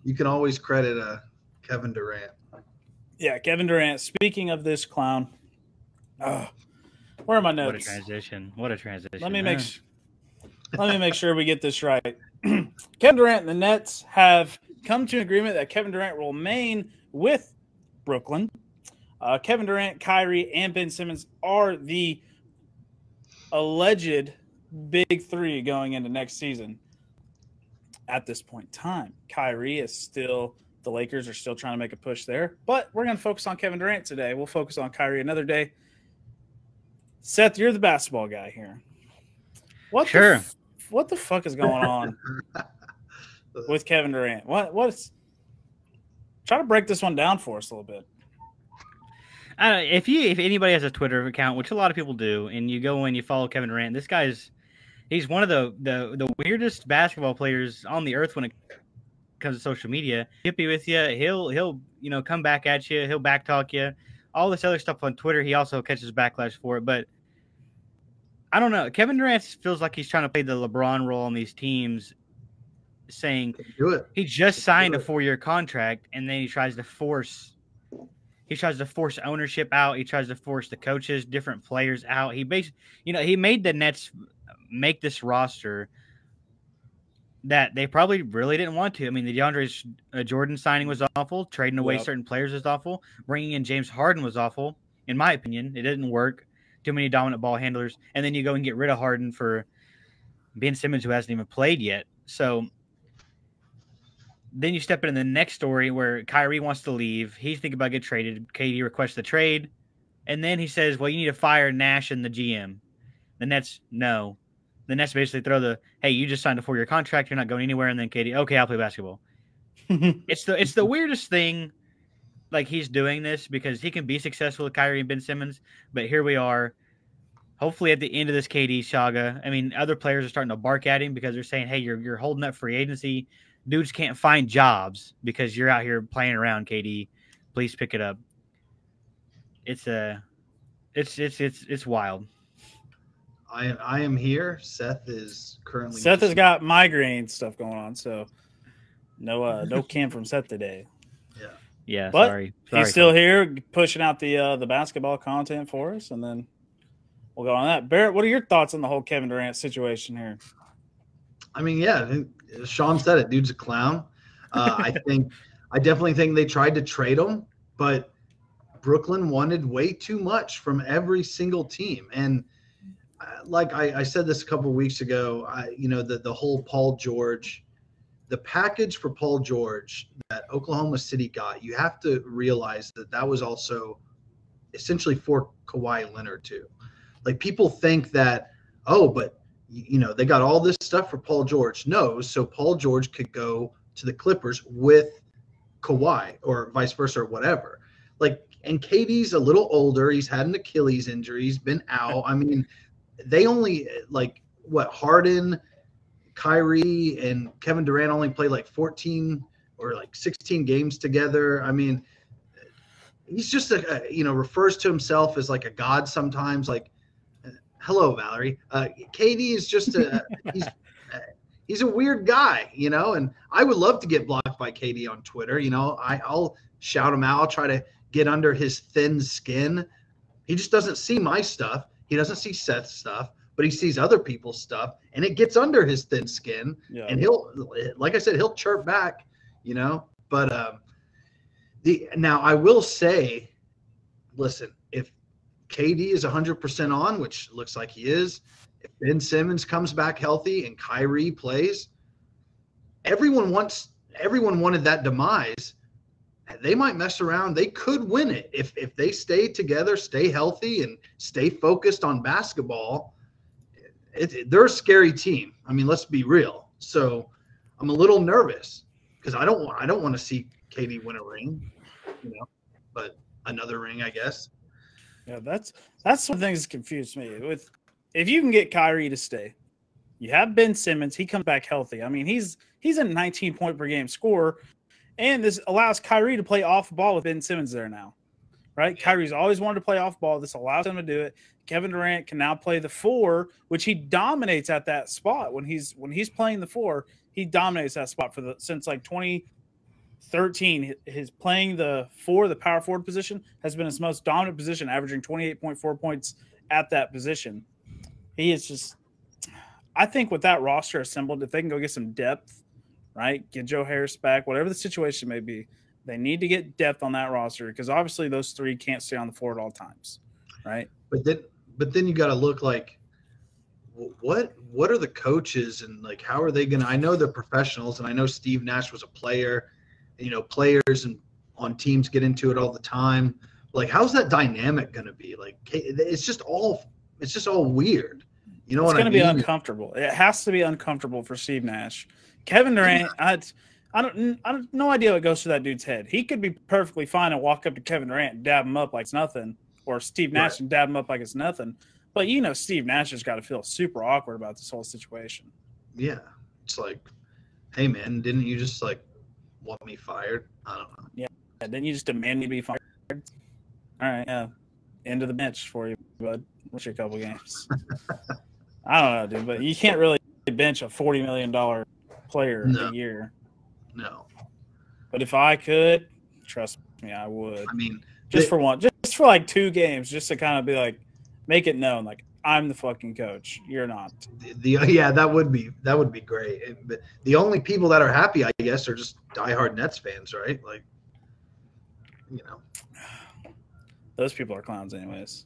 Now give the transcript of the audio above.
you can always credit Kevin Durant. Yeah, Kevin Durant. Speaking of this clown, where are my notes? What a transition! What a transition! Let me make sure we get this right. Kevin Durant and the Nets have come to an agreement that Kevin Durant will remain with Brooklyn. Kevin Durant, Kyrie, and Ben Simmons are the alleged big three going into next season. At this point in time, Kyrie is still – the Lakers are still trying to make a push there. But we're going to focus on Kevin Durant today. We'll focus on Kyrie another day. Seth, you're the basketball guy here. What the fuck is going on with Kevin Durant? What's – try to break this one down for us a little bit. If anybody has a Twitter account, which a lot of people do, and you go in, you follow Kevin Durant, this guy's he's one of the weirdest basketball players on the earth when it comes to social media. He'll be with you. He'll come back at you. He'll backtalk you. All this other stuff on Twitter. He also catches backlash for it. But I don't know. Kevin Durant feels like he's trying to play the LeBron role on these teams, saying he just signed a 4-year contract, and then he tries to force ownership out. He tries to force the coaches, different players out. He he made the Nets make this roster that they probably really didn't want to. I mean, the DeAndre Jordan signing was awful. Trading away certain players was awful. Bringing in James Harden was awful, in my opinion. It didn't work. Too many dominant ball handlers. And then you go and get rid of Harden for Ben Simmons, who hasn't even played yet. So then you step into the next story where Kyrie wants to leave. He's thinking about getting traded. KD requests the trade. And then he says, well, you need to fire Nash and the GM. The Nets, no. The Nets basically throw hey, you just signed a 4-year contract. You're not going anywhere. And then KD, okay, I'll play basketball. It's the weirdest thing. Like, he's doing this because he can be successful with Kyrie and Ben Simmons. But here we are. Hopefully at the end of this KD saga, I mean, other players are starting to bark at him because they're saying, hey, you're holding up free agency. Dudes can't find jobs because you're out here playing around, KD. Please pick it up. It's wild. I am here. Seth is currently. Seth has got migraine stuff going on, so no Cam from Seth today. Yeah. But sorry. He's still here, pushing out the basketball content for us, and then we'll go on that. Barrett, what are your thoughts on the whole Kevin Durant situation here? I mean, yeah, Sean said it. Dude's a clown. I definitely think they tried to trade him, but Brooklyn wanted way too much from every single team. And like I said this a couple of weeks ago, the whole Paul George, the package for Paul George that Oklahoma City got, you have to realize that was also essentially for Kawhi Leonard too. Like, people think that, but they got all this stuff for Paul George. No, so Paul George could go to the Clippers with Kawhi or vice versa or whatever. Like, and KD's a little older. He's had an Achilles injury. He's been out. I mean, they only Harden, Kyrie, and Kevin Durant only played like 14 or like 16 games together. I mean, he's just refers to himself as like a god sometimes. Like, hello, Valerie. KD is just he's a weird guy, and I would love to get blocked by KD on Twitter. I'll shout him out. I'll try to get under his thin skin. He just doesn't see my stuff. He doesn't see Seth's stuff, but he sees other people's stuff, and it gets under his thin skin. Yeah. And he'll, like I said, he'll chirp back, But now I will say, listen, if KD is 100% on, which looks like he is, if Ben Simmons comes back healthy and Kyrie plays, everyone wanted that demise. They might mess around. They could win it if they stay together, stay healthy, and stay focused on basketball. They're a scary team. I mean, let's be real. So I'm a little nervous because I don't want to see KD win a ring, but another ring, I guess. Yeah, that's one of the things that confused me. If you can get Kyrie to stay, you have Ben Simmons. He comes back healthy. I mean, he's a 19-point per game scorer. And this allows Kyrie to play off ball with Ben Simmons there now, right? Kyrie's always wanted to play off ball. This allows him to do it. Kevin Durant can now play the 4, which he dominates at that spot. When he's playing the 4, he dominates that spot since like 13. His playing the power forward position has been his most dominant position, averaging 28.4 points at that position. He is just, I think with that roster assembled, if they can go get some depth, right, get Joe Harris back, whatever the situation may be, they need to get depth on that roster because obviously those three can't stay on the floor at all times, right? But then you got to look like, what are the coaches and like how are they gonna? I know they're professionals, and I know Steve Nash was a player. You know, players and on teams get into it all the time. Like, how's that dynamic gonna be? Like, it's just all weird. You know what I mean? It's gonna be uncomfortable. It has to be uncomfortable for Steve Nash. Kevin Durant, I don't no idea what goes through that dude's head. He could be perfectly fine and walk up to Kevin Durant and dab him up like it's nothing, or Steve Nash and dab him up like it's nothing. But you know, Steve Nash has got to feel super awkward about this whole situation. Yeah, it's like, hey man, didn't you just like want me fired? I don't know. Yeah, didn't you just demand me to be fired? All right, yeah, end of the bench for you, bud. What's your couple games? I don't know, dude, but you can't really bench a $40 million player a year. No. But if I could, trust me, I would. I mean, just for like 2 games, just to kind of be like, make it known, like, I'm the fucking coach. You're not. Yeah, that would be great. But the only people that are happy, I guess, are just diehard Nets fans, right? Like, you know, those people are clowns, anyways.